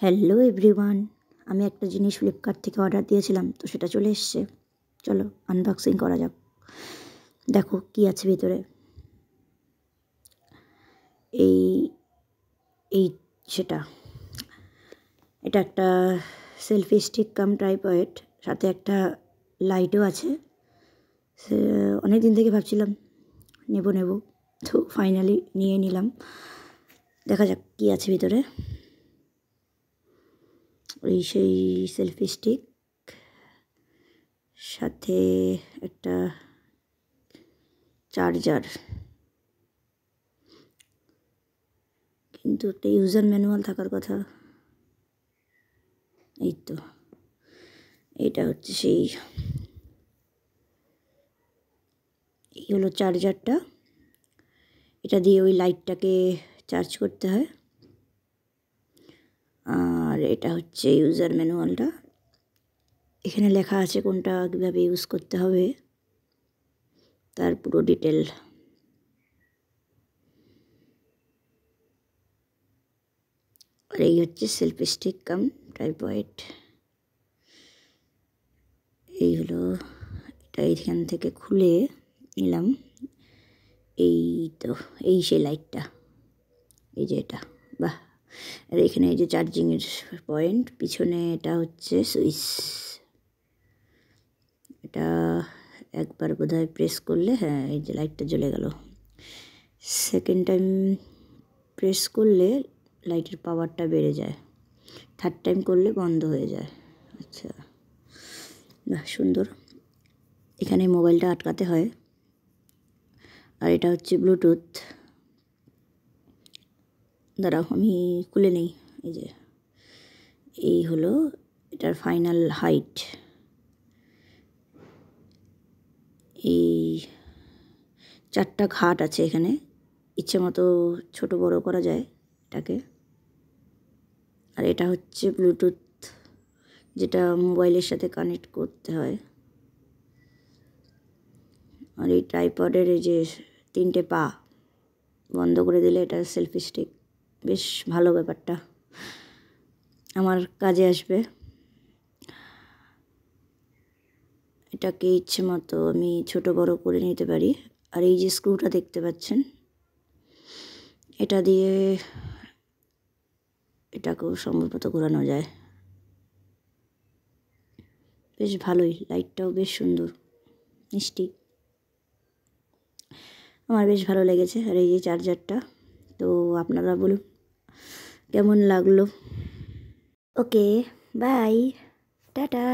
Hello everyone, আমি একটা জিনিস ফ্লিপকার্ট থেকে অর্ডার দিয়েছিলাম, তো সেটা চলে এসছে। চলো আনবক্সিং করা যাক। দেখো কি আছে ভিতরে। এই এই সেটা এটা একটা সেলফি স্টিক কাম ট্রাইপড, সাথে একটা লাইটও আছে। অনেক দিন থেকে ভাবছিলাম নেব, তো ফাইনালি নিয়ে নিলাম। দেখা যাক কি আছে ভিতরে। ওই সেই সেলফি স্টিক, সাথে একটা চার্জার, কিন্তু একটা ইউজার ম্যানুয়াল থাকার কথা। এই তো, এটা হচ্ছে সেই, এই হলো চার্জারটা। এটা দিয়ে ওই লাইটটাকে চার্জ করতে হয়। আর এটা হচ্ছে ইউজার ম্যানুয়ালটা। এখানে লেখা আছে কোনটা কীভাবে ইউজ করতে হবে, তার পুরো ডিটেল। আর এই হচ্ছে সেলফি স্টিক কাম ট্রাইপড। এই হলো, এটা এইখান থেকে খুলে নিলাম। এই তো, এই সেই লাইটটা, এই যে এটা, বাহ। আর এখানে এই যে চার্জিংয়ের পয়েন্ট, পিছনে এটা হচ্ছে সুইচ। এটা একবার বোধহয় প্রেস করলে, হ্যাঁ এই যে লাইটটা জ্বলে গেল। সেকেন্ড টাইম প্রেস করলে লাইটের পাওয়ারটা বেড়ে যায়, থার্ড টাইম করলে বন্ধ হয়ে যায়। আচ্ছা, বাহ সুন্দর। এখানে মোবাইলটা আটকাতে হয়। আর এটা হচ্ছে ব্লুটুথ। দাঁড়াও আমি খুলে নেই। এই যে, এই হলো এটার ফাইনাল হাইট। এই 4টা ঘাট আছে এখানে, ইচ্ছে মতো ছোটো বড়ো করা যায় এটাকে। আর এটা হচ্ছে ব্লুটুথ, যেটা মোবাইলের সাথে কানেক্ট করতে হয়। আর এই ট্রাইপডের এই যে 3টে পা বন্ধ করে দিলে এটা সেলফি স্টিক। বেশ ভালো ব্যাপারটা, আমার কাজে আসবে। এটাকে ইচ্ছে মতো আমি ছোট বড় করে নিতে পারি। আর এই যে স্ক্রুটা দেখতে পাচ্ছেন, এটা দিয়ে এটাকেও সম্ভবত ঘোরানো যায়। বেশ ভালোই, লাইটটাও বেশ সুন্দর, মিষ্টি, আমার বেশ ভালো লেগেছে। আর এই যে চার্জারটা, তো আপনারা বলুন কেমন লাগলো। ওকে, বাই, টাটা।